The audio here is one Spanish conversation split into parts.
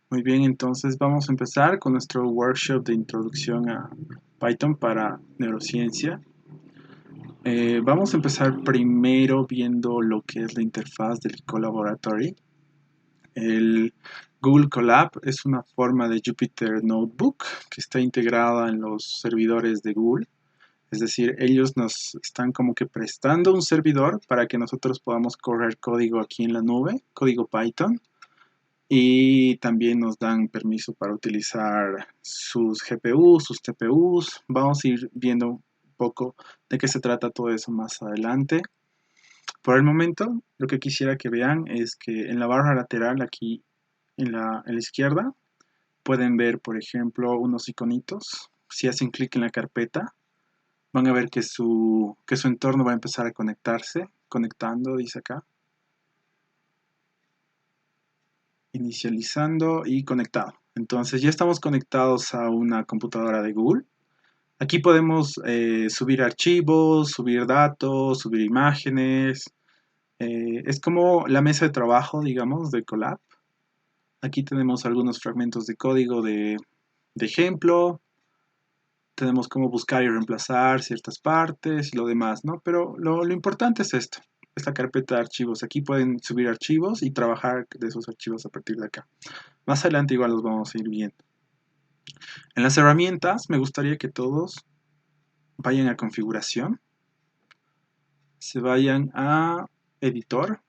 Muy bien, entonces vamos a empezar con nuestro workshop de introducción a Python para neurociencia. Vamos a empezar primero viendo lo que es la interfaz del Collaboratory. El Google Colab es una forma de Jupyter Notebook que está integrada en los servidores de Google. Es decir, ellos nos están como que prestando un servidor para que nosotros podamos correr código aquí en la nube, código Python. Y también nos dan permiso para utilizar sus GPUs, sus TPUs. Vamos a ir viendo un poco de qué se trata todo eso más adelante. Por el momento, lo que quisiera que vean es que en la barra lateral aquí en la izquierda pueden ver, por ejemplo, unos iconitos. Si hacen clic en la carpeta, van a ver que su entorno va a empezar a conectarse. Conectando, dice acá. Inicializando y conectado. Entonces ya estamos conectados a una computadora de Google. Aquí podemos subir archivos, subir datos, subir imágenes. Es como la mesa de trabajo, digamos, de Colab. Aquí tenemos algunos fragmentos de código de ejemplo. Tenemos cómo buscar y reemplazar ciertas partes y lo demás, ¿no? Pero lo importante es esto, esta carpeta de archivos. Aquí pueden subir archivos y trabajar de esos archivos a partir de acá. Más adelante igual los vamos a ir viendo. En las herramientas me gustaría que todos vayan a configuración, se vayan a editor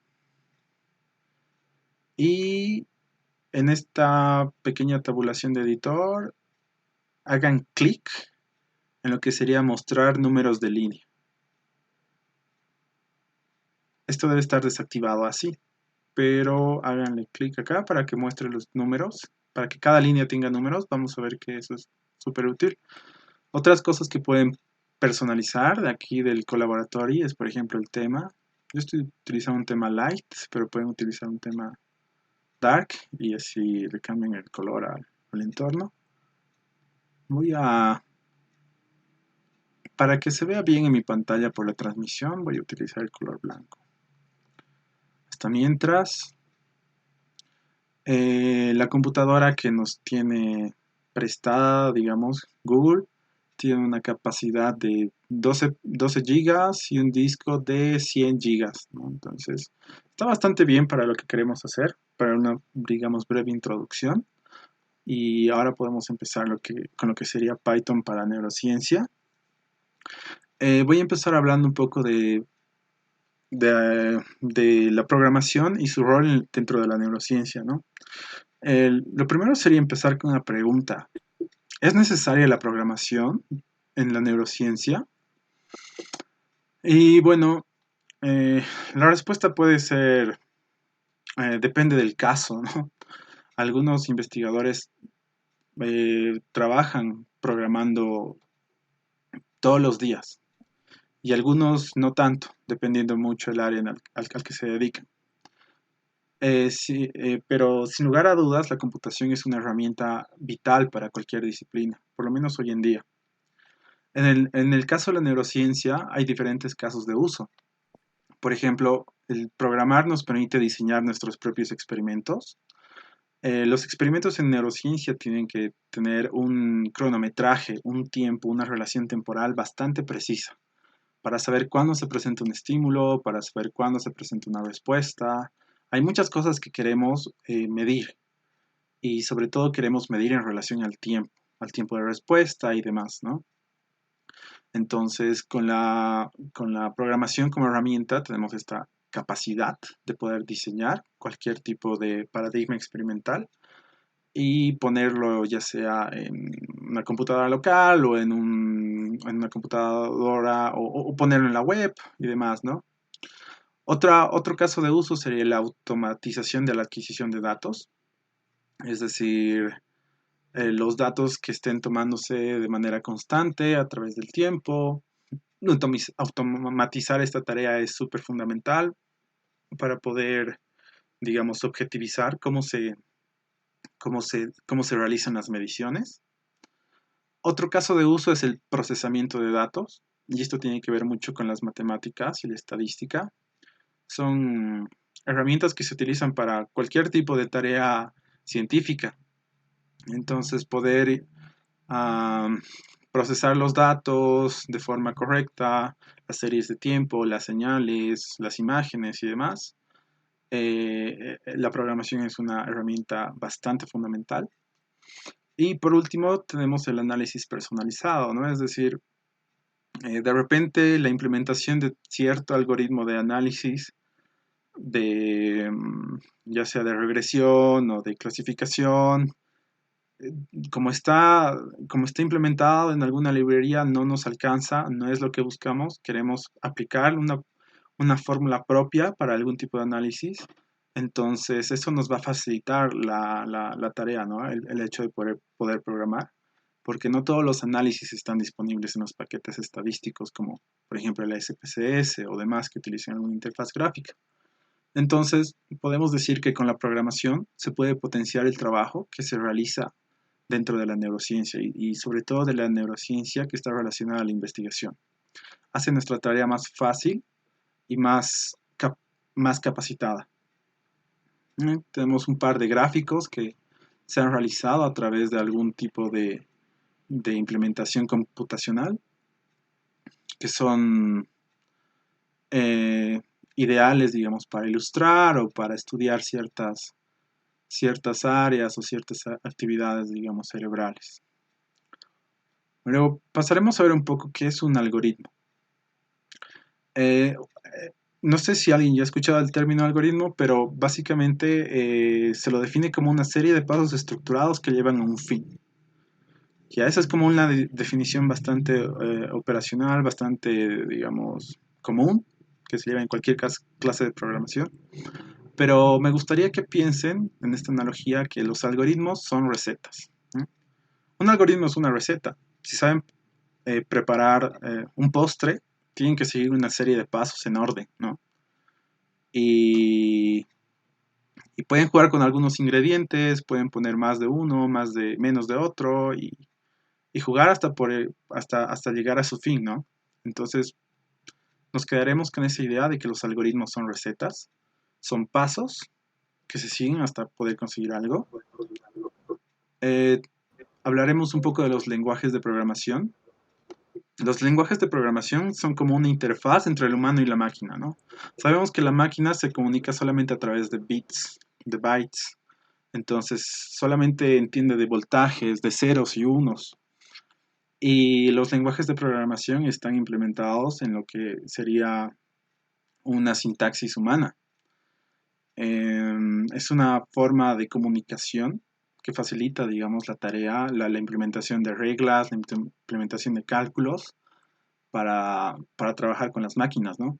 y en esta pequeña tabulación de editor hagan clic en lo que sería mostrar números de línea. Esto debe estar desactivado así, pero háganle clic acá para que muestre los números, para que cada línea tenga números. Vamos a ver que eso es súper útil. Otras cosas que pueden personalizar de aquí del Collaboratory es, por ejemplo, el tema. Yo estoy utilizando un tema light, pero pueden utilizar un tema dark y así le cambian el color al entorno. Para que se vea bien en mi pantalla por la transmisión, voy a utilizar el color blanco. Hasta mientras, la computadora que nos tiene prestada, digamos, Google, tiene una capacidad de 12 gigas y un disco de 100 gigas, ¿no? Entonces, está bastante bien para lo que queremos hacer, para una, digamos, breve introducción. Y ahora podemos empezar con lo que sería Python para neurociencia. Voy a empezar hablando un poco de la programación y su rol dentro de la neurociencia, ¿no? Lo primero sería empezar con una pregunta. ¿Es necesaria la programación en la neurociencia? Y bueno, la respuesta puede ser, depende del caso, ¿no? Algunos investigadores trabajan programando todos los días y algunos no tanto, dependiendo mucho del área al que se dedican. Sí, pero sin lugar a dudas, la computación es una herramienta vital para cualquier disciplina, por lo menos hoy en día. En el caso de la neurociencia, hay diferentes casos de uso. Por ejemplo, el programar nos permite diseñar nuestros propios experimentos. Los experimentos en neurociencia tienen que tener un cronometraje, un tiempo, una relación temporal bastante precisa para saber cuándo se presenta un estímulo, para saber cuándo se presenta una respuesta. Hay muchas cosas que queremos medir y sobre todo queremos medir en relación al tiempo de respuesta y demás, ¿no? Entonces, con la programación como herramienta tenemos esta capacidad de poder diseñar cualquier tipo de paradigma experimental y ponerlo ya sea en una computadora local o en una computadora o ponerlo en la web y demás, ¿no? Otro caso de uso sería la automatización de la adquisición de datos, es decir, los datos que estén tomándose de manera constante a través del tiempo. Automatizar esta tarea es súper fundamental para poder, digamos, objetivizar cómo se realizan las mediciones. Otro caso de uso es el procesamiento de datos, y esto tiene que ver mucho con las matemáticas y la estadística. Son herramientas que se utilizan para cualquier tipo de tarea científica. Entonces, poder ah, procesar los datos de forma correcta, las series de tiempo, las señales, las imágenes y demás. La programación es una herramienta bastante fundamental. Y por último, tenemos el análisis personalizado, ¿no? Es decir, de repente la implementación de cierto algoritmo de análisis de ya sea de regresión o de clasificación, eh, como está, como está implementado en alguna librería no nos alcanza, no es lo que buscamos, queremos aplicar una fórmula propia para algún tipo de análisis, entonces eso nos va a facilitar la tarea, ¿no? El hecho de poder programar, porque no todos los análisis están disponibles en los paquetes estadísticos como por ejemplo el SPSS o demás que utilizan alguna interfaz gráfica. Entonces, podemos decir que con la programación se puede potenciar el trabajo que se realiza dentro de la neurociencia y sobre todo de la neurociencia que está relacionada a la investigación. Hace nuestra tarea más fácil y más capacitada. Tenemos un par de gráficos que se han realizado a través de algún tipo de implementación computacional que son eh, ideales, digamos, para ilustrar o para estudiar ciertas áreas o ciertas actividades, digamos, cerebrales. Luego pasaremos a ver un poco qué es un algoritmo. Eh, no sé si alguien ya ha escuchado el término algoritmo, pero básicamente se lo define como una serie de pasos estructurados que llevan a un fin. Ya esa es como una definición bastante operacional, bastante, digamos, común, que se lleva en cualquier clase de programación. Pero me gustaría que piensen en esta analogía que los algoritmos son recetas. ¿No? Un algoritmo es una receta. Si saben preparar un postre, tienen que seguir una serie de pasos en orden, ¿no? Y, y pueden jugar con algunos ingredientes, pueden poner más de uno, menos de otro, y jugar hasta llegar a su fin, ¿no? Entonces, nos quedaremos con esa idea de que los algoritmos son recetas, son pasos que se siguen hasta poder conseguir algo. Eh, Hablaremos un poco de los lenguajes de programación. Los lenguajes de programación son como una interfaz entre el humano y la máquina, ¿no? Sabemos que la máquina se comunica solamente a través de bits, de bytes. Entonces, solamente entiende de voltajes, de ceros y unos. Y los lenguajes de programación están implementados en lo que sería una sintaxis humana. Es una forma de comunicación que facilita, digamos, la tarea, la implementación de reglas, la implementación de cálculos para trabajar con las máquinas, ¿no?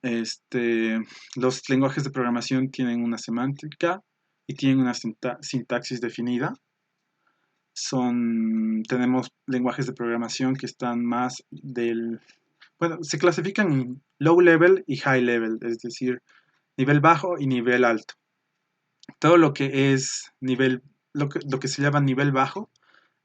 Este, los lenguajes de programación tienen una semántica y tienen una sintaxis definida. Tenemos lenguajes de programación que están más bueno, se clasifican en low level y high level, es decir, nivel bajo y nivel alto. Todo lo que es lo que se llama nivel bajo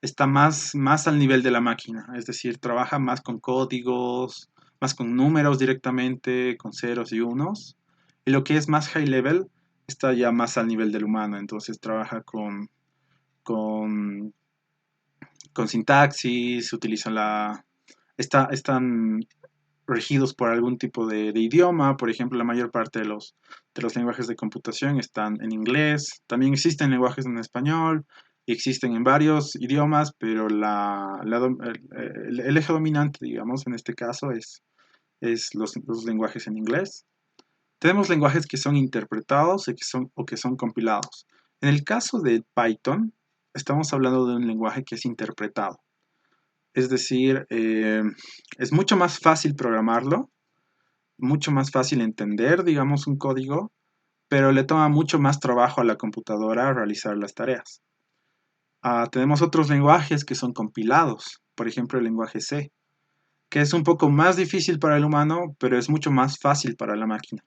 está más al nivel de la máquina, es decir, trabaja más con códigos, más con números directamente, con ceros y unos. Y lo que es más high level está ya más al nivel del humano, entonces trabaja con, con sintaxis, están regidos por algún tipo de idioma, por ejemplo, la mayor parte de los lenguajes de computación están en inglés, también existen lenguajes en español, y existen en varios idiomas, pero el eje dominante, digamos, en este caso es los lenguajes en inglés. Tenemos lenguajes que son interpretados o que son compilados. En el caso de Python, estamos hablando de un lenguaje que es interpretado. Es decir, es mucho más fácil programarlo, mucho más fácil entender, digamos, un código, pero le toma mucho más trabajo a la computadora realizar las tareas. Tenemos otros lenguajes que son compilados, por ejemplo, el lenguaje C, que es un poco más difícil para el humano, pero es mucho más fácil para la máquina.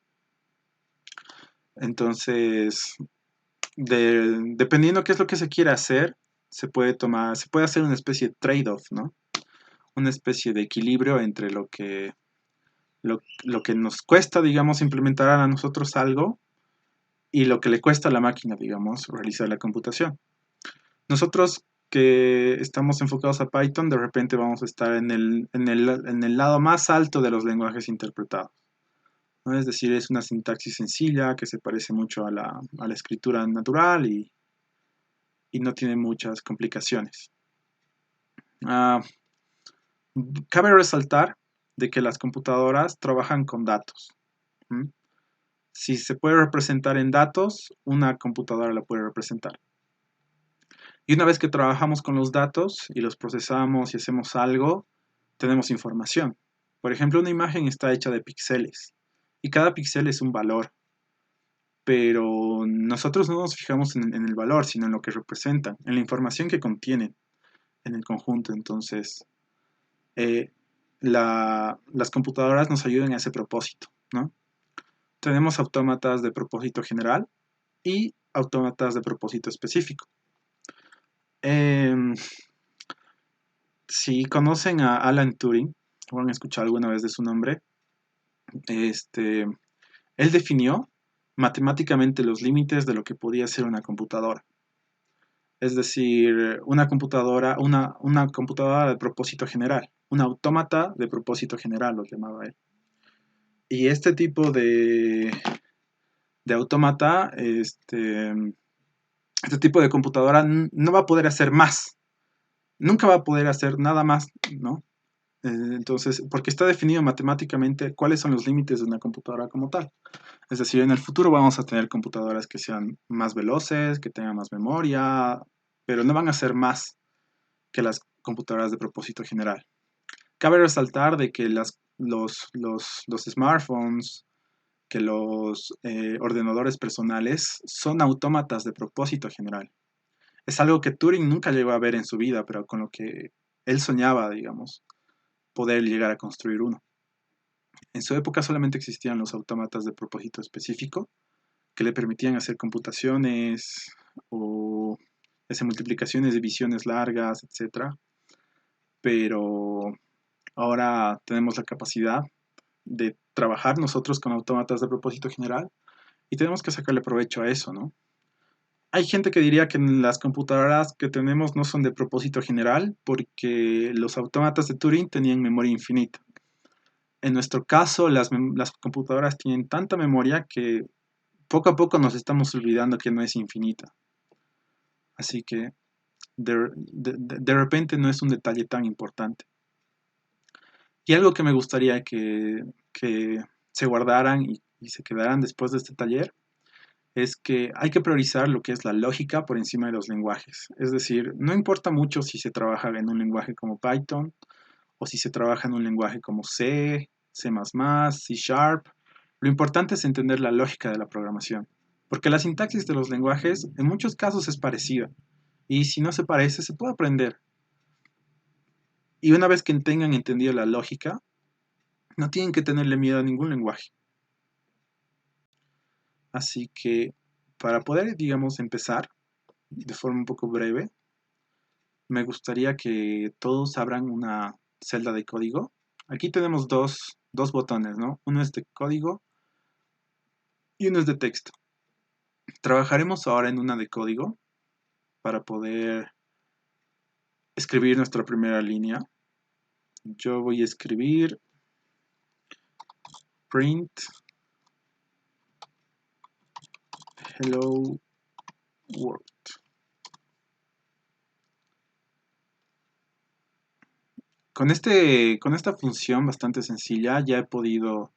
Entonces, dependiendo qué es lo que se quiere hacer, se puede hacer una especie de trade-off, ¿no? Una especie de equilibrio entre lo que nos cuesta, digamos, implementar a nosotros algo y lo que le cuesta a la máquina, digamos, realizar la computación. Nosotros que estamos enfocados a Python, de repente vamos a estar en el lado más alto de los lenguajes interpretados, ¿no? Es decir, es una sintaxis sencilla que se parece mucho a la escritura natural y no tiene muchas complicaciones. Ah, cabe resaltar de que las computadoras trabajan con datos. ¿Mm? Si se puede representar en datos, una computadora la puede representar. Y una vez que trabajamos con los datos y los procesamos y hacemos algo, tenemos información. Por ejemplo, una imagen está hecha de píxeles y cada píxel es un valor, pero nosotros no nos fijamos en el valor, sino en lo que representan, en la información que contienen en el conjunto. Entonces, eh, las computadoras nos ayudan a ese propósito, ¿no? Tenemos autómatas de propósito general y autómatas de propósito específico. Em, si conocen a Alan Turing, o han escuchado alguna vez de su nombre, este, él definió matemáticamente los límites de lo que podía ser una computadora. Es decir, una computadora de propósito general, un autómata de propósito general, lo llamaba él. Y este tipo de autómata, este tipo de computadora no va a poder hacer más. Nunca va a poder hacer nada más, ¿no? Entonces, porque está definido matemáticamente cuáles son los límites de una computadora como tal. Es decir, en el futuro vamos a tener computadoras que sean más veloces, que tengan más memoria, pero no van a ser más que las computadoras de propósito general. Cabe resaltar de que los smartphones, que los ordenadores personales son autómatas de propósito general. Es algo que Turing nunca llegó a ver en su vida, pero con lo que él soñaba, digamos, poder llegar a construir uno. En su época solamente existían los autómatas de propósito específico, que le permitían hacer computaciones o hacer multiplicaciones, divisiones largas, etc. Pero ahora tenemos la capacidad de trabajar nosotros con autómatas de propósito general y tenemos que sacarle provecho a eso, ¿no? Hay gente que diría que las computadoras que tenemos no son de propósito general porque los autómatas de Turing tenían memoria infinita. En nuestro caso, las computadoras tienen tanta memoria que poco a poco nos estamos olvidando que no es infinita. Así que de repente no es un detalle tan importante. Y algo que me gustaría que se guardaran y se quedaran después de este taller es que hay que priorizar lo que es la lógica por encima de los lenguajes. Es decir, no importa mucho si se trabaja en un lenguaje como Python o si se trabaja en un lenguaje como C, C++, C Sharp. Lo importante es entender la lógica de la programación, porque la sintaxis de los lenguajes en muchos casos es parecida, y si no se parece, se puede aprender. Y una vez que tengan entendido la lógica, no tienen que tenerle miedo a ningún lenguaje. Así que para poder, digamos, empezar de forma un poco breve, me gustaría que todos abran una celda de código. Aquí tenemos dos botones, ¿no? Uno es de código y uno es de texto. Trabajaremos ahora en una de código para poder escribir nuestra primera línea. Yo voy a escribir print hello world. Con esta función bastante sencilla ya he podido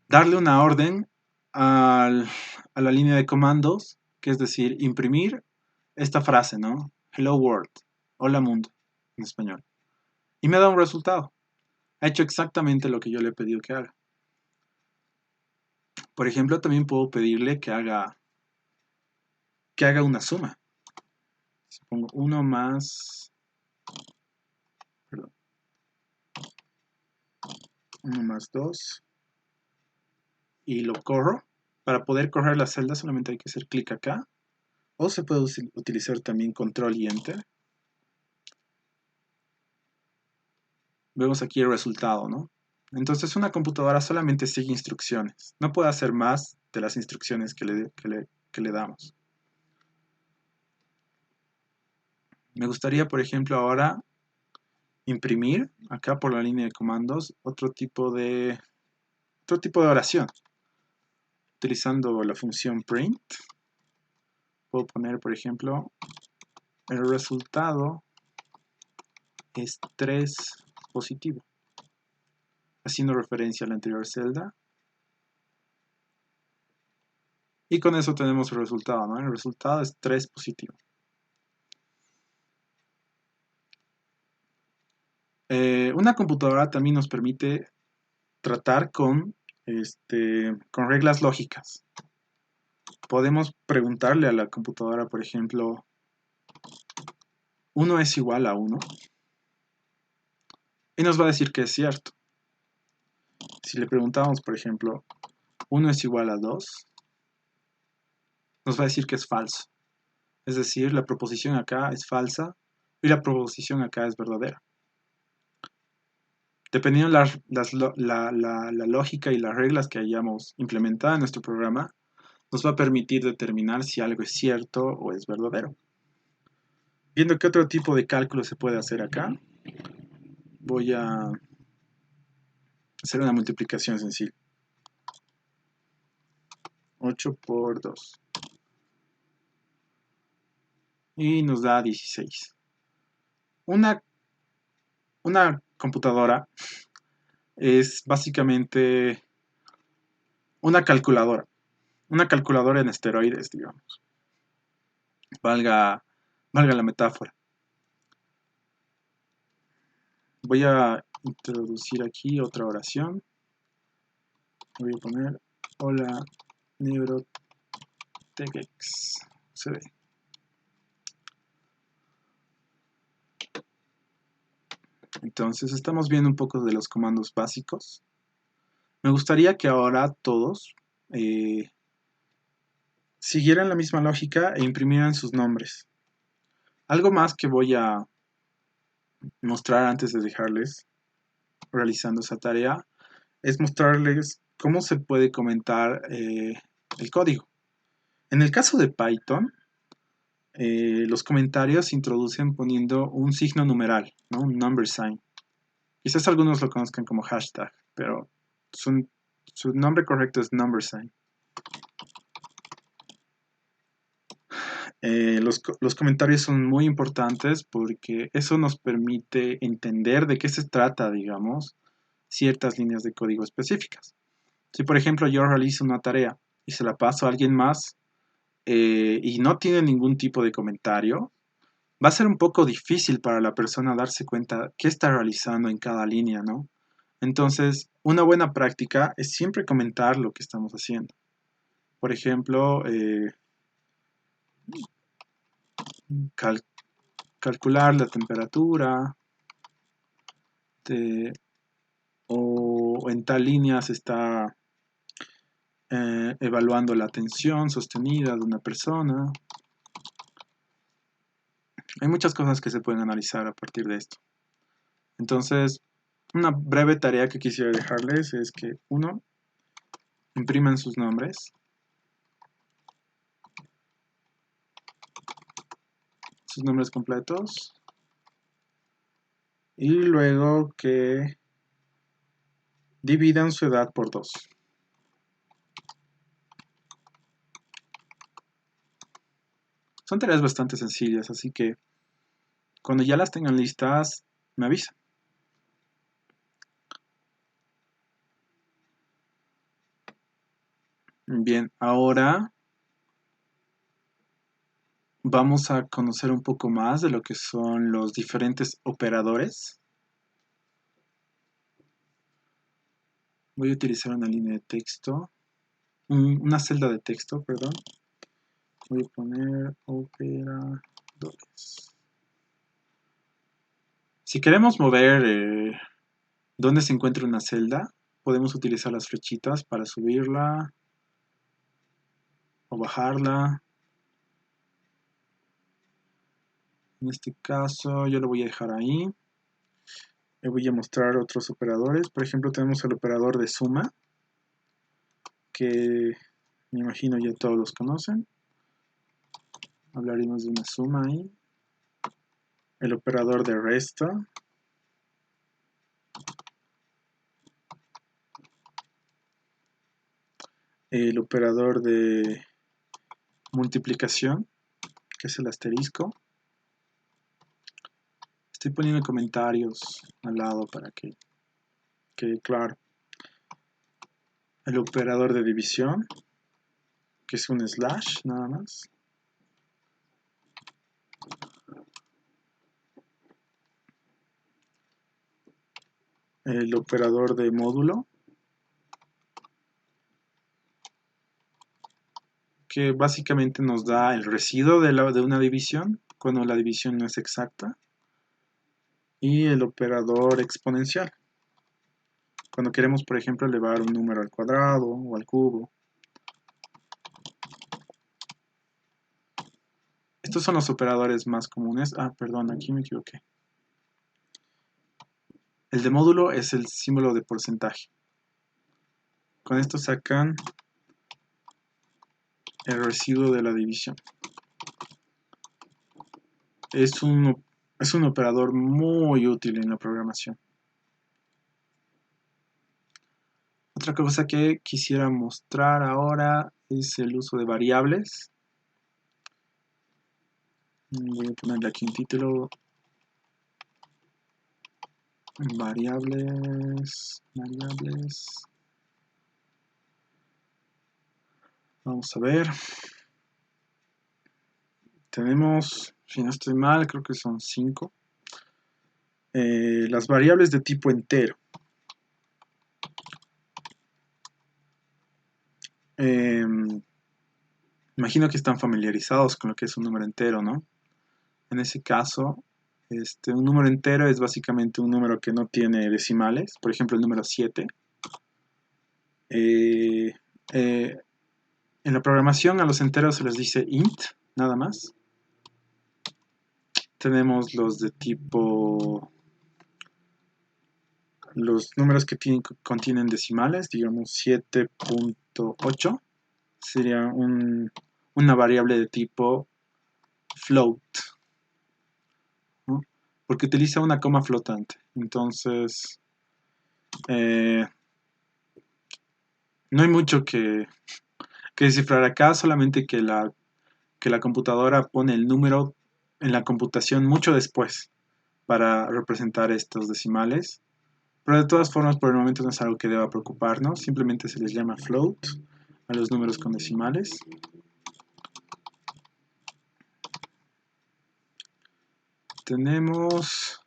darle una orden a la línea de comandos, que es decir, imprimir esta frase, ¿no? Hello world, hola mundo, en español. Y me da un resultado. Ha hecho exactamente lo que yo le he pedido que haga. Por ejemplo, también puedo pedirle que haga una suma. Si pongo 1 más, perdón, 1 más 2 y lo corro. Para poder correr la celda solamente hay que hacer clic acá. O se puede utilizar también control y enter. Vemos aquí el resultado, ¿no? Entonces una computadora solamente sigue instrucciones. No puede hacer más de las instrucciones que le damos. Me gustaría, por ejemplo, ahora imprimir acá por la línea de comandos otro tipo de oración. Utilizando la función print, puedo poner, por ejemplo, el resultado es 3 positivo, haciendo referencia a la anterior celda. Y con eso tenemos el resultado, ¿no? El resultado es 3 positivo. Una computadora también nos permite tratar con reglas lógicas. Podemos preguntarle a la computadora, por ejemplo, 1 es igual a 1. Y nos va a decir que es cierto. Si le preguntamos, por ejemplo, 1 es igual a 2, nos va a decir que es falso. Es decir, la proposición acá es falsa y la proposición acá es verdadera. Dependiendo la lógica y las reglas que hayamos implementado en nuestro programa, nos va a permitir determinar si algo es cierto o es verdadero. Viendo qué otro tipo de cálculo se puede hacer acá, voy a hacer una multiplicación sencilla. 8 por 2. Y nos da 16. Una computadora es básicamente una calculadora. Una calculadora en esteroides, digamos. Valga la metáfora. Voy a introducir aquí otra oración. Voy a poner hola NeuroTechEx. Se ve. Entonces estamos viendo un poco de los comandos básicos. Me gustaría que ahora todos siguieran la misma lógica e imprimieran sus nombres. Algo más que voy a mostrar antes de dejarles realizando esa tarea es mostrarles cómo se puede comentar el código. En el caso de Python, los comentarios se introducen poniendo un signo numeral, ¿no? Un number sign. Quizás algunos lo conozcan como hashtag, pero su nombre correcto es number sign. Los comentarios son muy importantes porque eso nos permite entender de qué se trata, digamos, ciertas líneas de código específicas. Si, por ejemplo, yo realizo una tarea y se la paso a alguien más y no tiene ningún tipo de comentario, va a ser un poco difícil para la persona darse cuenta qué está realizando en cada línea, ¿no? Entonces, una buena práctica es siempre comentar lo que estamos haciendo. Por ejemplo, calcular la temperatura o en tal línea se está evaluando la tensión sostenida de una persona. Hay muchas cosas que se pueden analizar a partir de esto. Entonces, una breve tarea que quisiera dejarles es que, uno, impriman sus nombres. Sus nombres completos. Y luego que dividan su edad por 2. Son tareas bastante sencillas, así que cuando ya las tengan listas, me avisan. Bien, ahora vamos a conocer un poco más de lo que son los diferentes operadores. Voy a utilizar una línea de texto, una celda de texto, perdón. Voy a poner operadores. Si queremos mover dónde se encuentra una celda, podemos utilizar las flechitas para subirla o bajarla. En este caso yo lo voy a dejar ahí. Le voy a mostrar otros operadores. Por ejemplo, tenemos el operador de suma, que me imagino ya todos los conocen. Hablaremos de una suma ahí. el operador de resta, el operador de multiplicación, que es el asterisco. Estoy poniendo comentarios al lado para que quede claro. El operador de división, que es un slash nada más. El operador de módulo, que básicamente nos da el residuo de una división cuando la división no es exacta. Y el operador exponencial, cuando queremos, por ejemplo, elevar un número al cuadrado o al cubo. Estos son los operadores más comunes. Ah, perdón, aquí me equivoqué. El de módulo es el símbolo de porcentaje. Con esto sacan el residuo de la división. Es un operador muy útil en la programación. Otra cosa que quisiera mostrar ahora es el uso de variables. Voy a ponerle aquí un título. Variables. Vamos a ver. Tenemos, si no estoy mal, creo que son 5. Las variables de tipo entero. Imagino que están familiarizados con lo que es un número entero, ¿no? En ese caso, un número entero es básicamente un número que no tiene decimales. Por ejemplo, el número 7. En la programación a los enteros se les dice int, nada más. Tenemos los de tipo... Los números que contienen decimales, digamos 7.8, sería una variable de tipo float, ¿no? Porque utiliza una coma flotante. Entonces, no hay mucho que descifrar acá, solamente que la computadora pone el número en la computación mucho después para representar estos decimales. Pero de todas formas, por el momento no es algo que deba preocuparnos, simplemente se les llama float a los números con decimales. Tenemos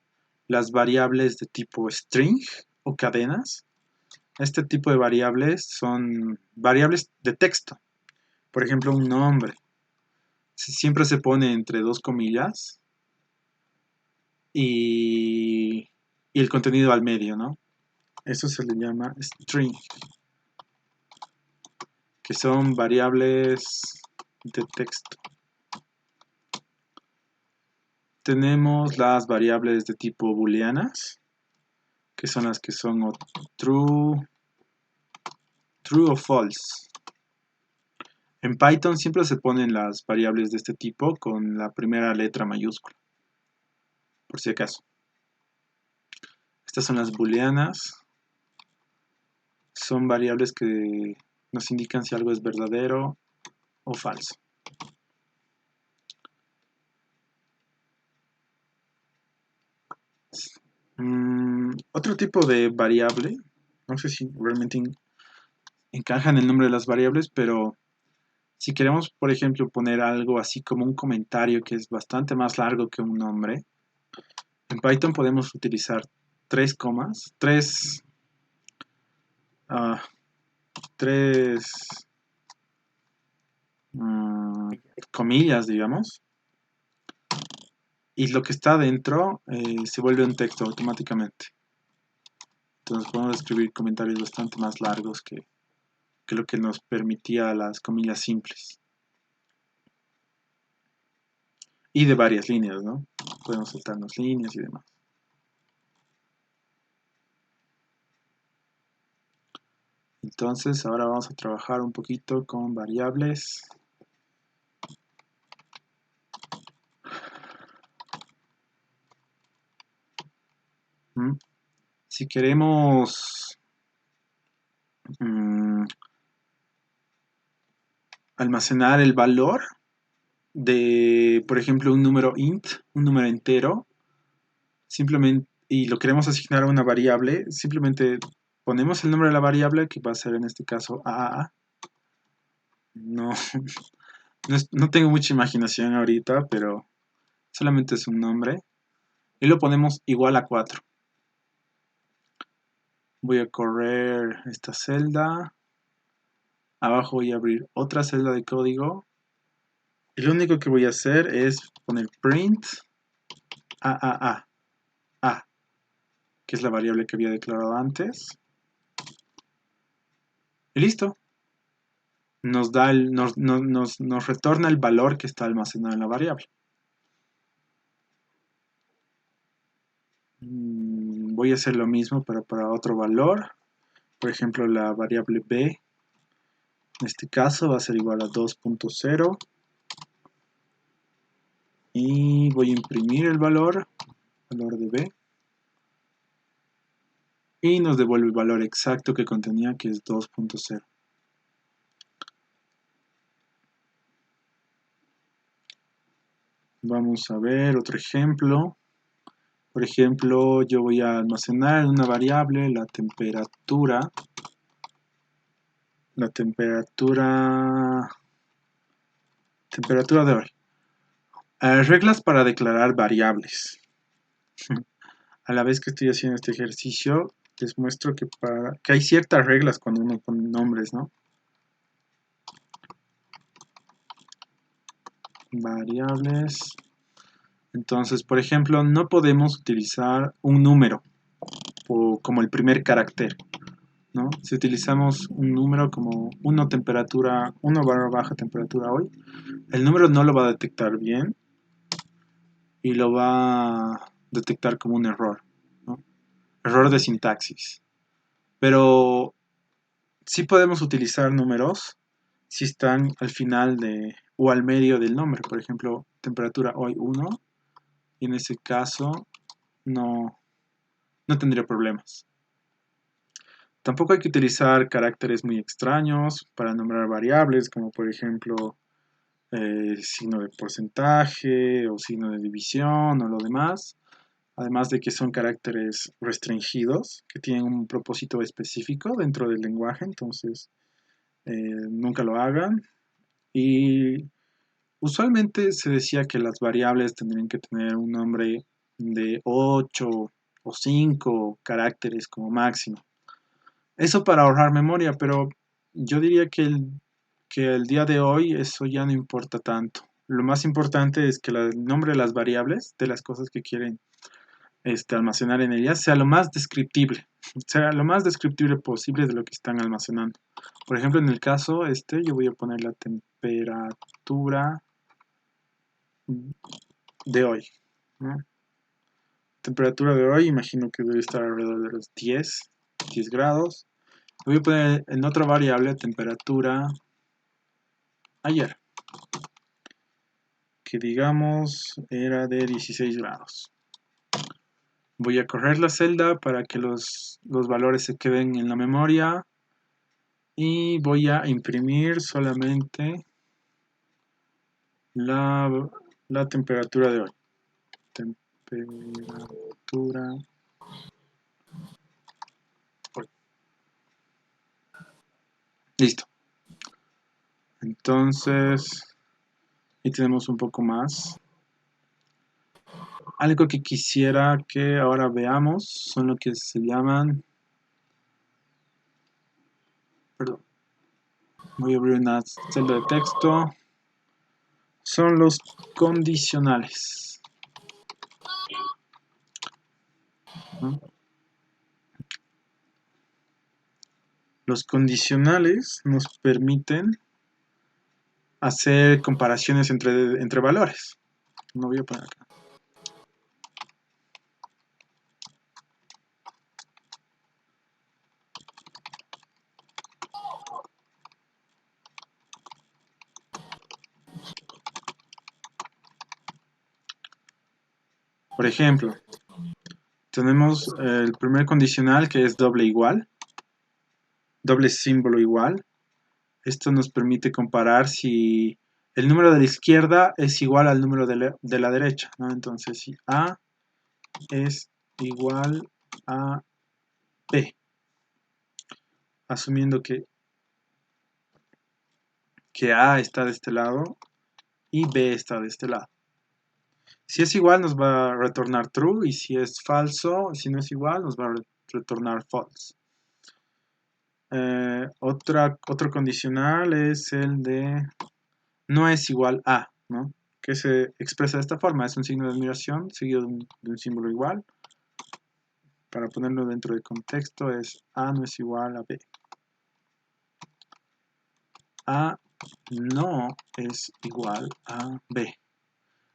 las variables de tipo string o cadenas. Este tipo de variables son variables de texto. Por ejemplo, un nombre. Siempre se pone entre dos comillas y el contenido al medio, ¿no? Eso se le llama string, que son variables de texto. Tenemos las variables de tipo booleanas, que son las que son o true o false. En Python siempre se ponen las variables de este tipo con la primera letra mayúscula, por si acaso. Estas son las booleanas. Son variables que nos indican si algo es verdadero o falso. Otro tipo de variable, no sé si realmente encajan el nombre de las variables, pero si queremos, por ejemplo, poner algo así como un comentario que es bastante más largo que un nombre, en Python podemos utilizar tres comas, tres comillas, digamos, y lo que está dentro se vuelve un texto automáticamente. Entonces podemos escribir comentarios bastante más largos que lo que nos permitía las comillas simples. Y de varias líneas, ¿no? Podemos saltarnos líneas y demás. Entonces ahora vamos a trabajar un poquito con variables. Si queremos mm, almacenar el valor de, por ejemplo, un número int, un número entero, simplemente, y lo queremos asignar a una variable, simplemente ponemos el nombre de la variable, que va a ser en este caso AAA. No, no tengo mucha imaginación ahorita, pero solamente es un nombre. Y lo ponemos igual a 4. Voy a correr esta celda. Abajo voy a abrir otra celda de código. Y lo único que voy a hacer es poner print a, que es la variable que había declarado antes. Y listo. Nos retorna el valor que está almacenado en la variable. Voy a hacer lo mismo, pero para otro valor. Por ejemplo, la variable b, en este caso, va a ser igual a 2.0. Y voy a imprimir el valor de b. Y nos devuelve el valor exacto que contenía, que es 2.0. Vamos a ver otro ejemplo. Por ejemplo, yo voy a almacenar en una variable la temperatura. La temperatura de hoy. Reglas para declarar variables. A la vez que estoy haciendo este ejercicio, les muestro que hay ciertas reglas cuando uno pone nombres, ¿no? Variables. Entonces, por ejemplo, no podemos utilizar un número como el primer carácter, ¿no? Si utilizamos un número como 1 barra baja temperatura hoy, el número no lo va a detectar bien y lo va a detectar como un error, ¿no? Error de sintaxis. Pero sí podemos utilizar números si están al final o al medio del nombre. Por ejemplo, temperatura hoy 1, y en ese caso no tendría problemas. Tampoco hay que utilizar caracteres muy extraños para nombrar variables, como por ejemplo signo de porcentaje o signo de división o lo demás. Además de que son caracteres restringidos que tienen un propósito específico dentro del lenguaje, entonces nunca lo hagan. Y usualmente se decía que las variables tendrían que tener un nombre de 8 o 5 caracteres como máximo. Eso para ahorrar memoria, pero yo diría que el día de hoy eso ya no importa tanto. Lo más importante es que el nombre de las variables, de las cosas que quieren almacenar en ellas, sea lo más descriptible, sea lo más descriptible posible de lo que están almacenando. Por ejemplo, en el caso yo voy a poner la temperatura de hoy, ¿no? Temperatura de hoy, imagino que debe estar alrededor de los 10 grados. Voy a poner en otra variable temperatura ayer, que digamos era de 16 grados. Voy a correr la celda para que los valores se queden en la memoria y voy a imprimir solamente la, la temperatura de hoy. Temperatura hoy. Listo. Entonces, ahí tenemos un poco más. Algo que quisiera que ahora veamos son lo que se llaman, perdón, voy a abrir una celda de texto, son los condicionales, ¿no? Los condicionales nos permiten hacer comparaciones entre valores. No voy a poner acá. Por ejemplo, Tenemos el primer condicional que es doble igual, doble símbolo igual. Esto nos permite comparar si el número de la izquierda es igual al número de la derecha, ¿no? Entonces, si A es igual a B, asumiendo que A está de este lado y B está de este lado. Si es igual nos va a retornar true y si es falso, si no es igual nos va a retornar false. Otro condicional es el de no es igual a, ¿no? Que se expresa de esta forma, es un signo de admiración seguido de un símbolo igual. Para ponerlo dentro del contexto es A no es igual a B. A no es igual a B.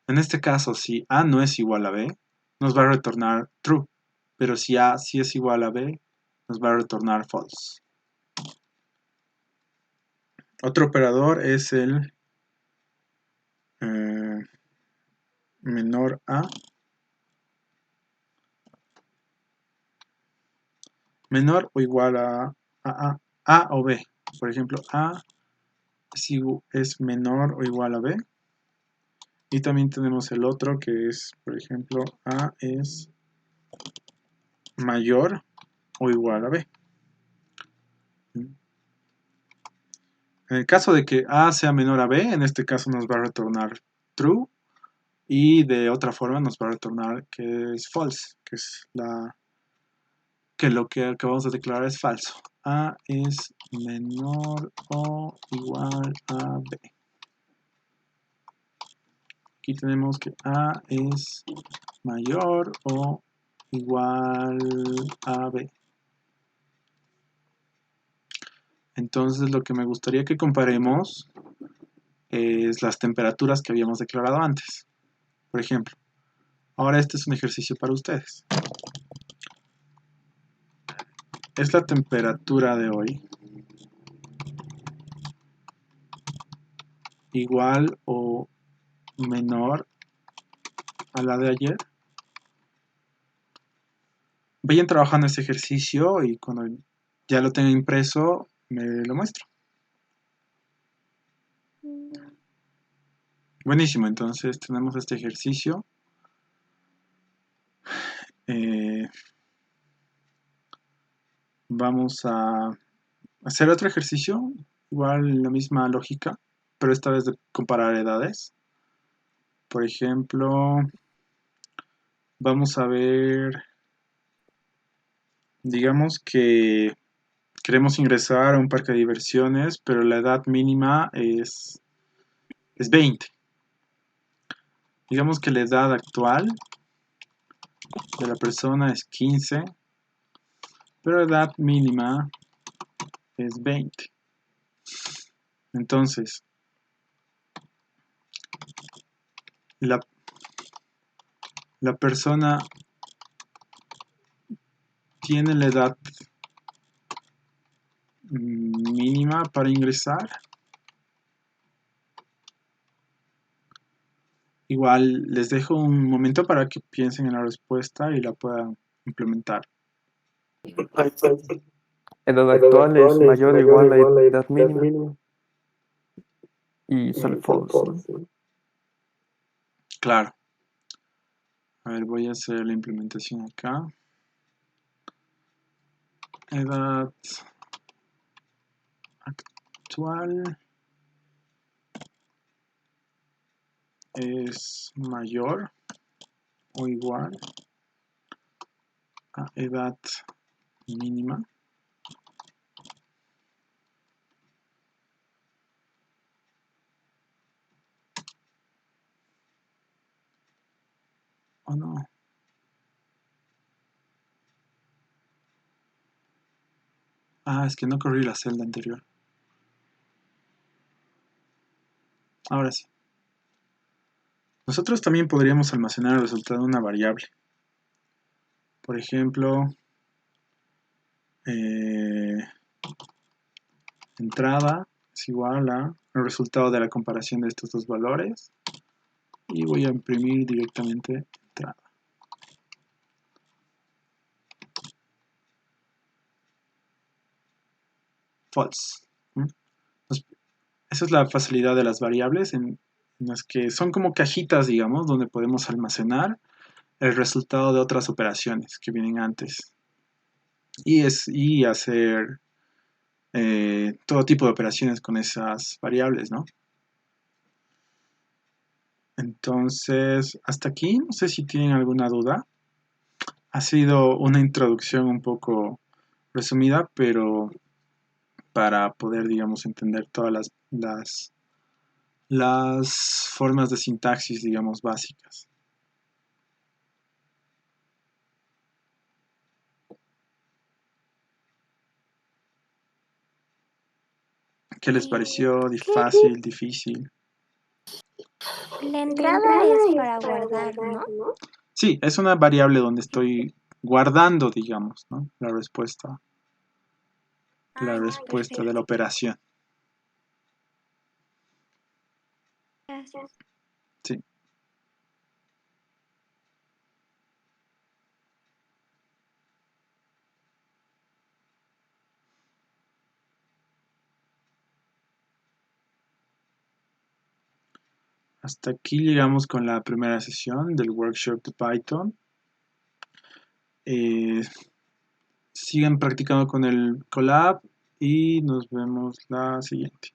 En este caso, si A no es igual a B, nos va a retornar true. Pero si A sí es igual a B, nos va a retornar false. Otro operador es el menor a. Menor o igual a o B. Por ejemplo, A es menor o igual a B. Y también tenemos el otro que es, por ejemplo, A es mayor o igual a B. En el caso de que A sea menor a B, en este caso nos va a retornar true. Y de otra forma nos va a retornar que es false, que lo que acabamos de declarar es falso. A es menor o igual a B. Aquí tenemos que A es mayor o igual a B. Entonces lo que me gustaría que comparemos es las temperaturas que habíamos declarado antes. Por ejemplo, ahora este es un ejercicio para ustedes. ¿Es la temperatura de hoy igual o menor a la de ayer? Vayan trabajando este ejercicio y cuando ya lo tenga impreso me lo muestro. Buenísimo, entonces tenemos este ejercicio. Vamos a hacer otro ejercicio, igual la misma lógica, pero esta vez de comparar edades. Por ejemplo, vamos a ver, digamos que queremos ingresar a un parque de diversiones, pero la edad mínima es 20. Digamos que la edad actual de la persona es 15, pero la edad mínima es 20. Entonces, la persona tiene la edad mínima para ingresar. Igual les dejo un momento para que piensen en la respuesta y la puedan implementar. Edad La edad actual es actual es mayor o mayor o igual a la igual a la edad edad mínima mínima y y sale sale false, ¿no? false, ¿no? Claro. A ver, voy a hacer la implementación acá. Edad actual es mayor o igual a edad mínima. ¿O no? Ah, es que no corrí la celda anterior. Ahora sí. Nosotros también podríamos almacenar el resultado de una variable. Por ejemplo, entrada es igual a el resultado de la comparación de estos dos valores. Y voy a imprimir directamente entrada. false. ¿Mm? Entonces, esa es la facilidad de las variables en las que son como cajitas, digamos, donde podemos almacenar el resultado de otras operaciones que vienen antes y hacer todo tipo de operaciones con esas variables, ¿no? Entonces, hasta aquí, no sé si tienen alguna duda. Ha sido una introducción un poco resumida, pero para poder, digamos, entender todas las formas de sintaxis, digamos, básicas. ¿Qué les pareció? ¿Qué? ¿Fácil, difícil? La La entrada entrada es es para para guardar, guardar, ¿no? ¿no? Sí, es una variable donde estoy guardando, digamos, ¿no? La Ah, ya, respuesta de la perfecto. operación. Gracias. Sí. Hasta aquí llegamos con la primera sesión del workshop de Python. Eh, Sigan practicando con el collab y nos vemos la siguiente.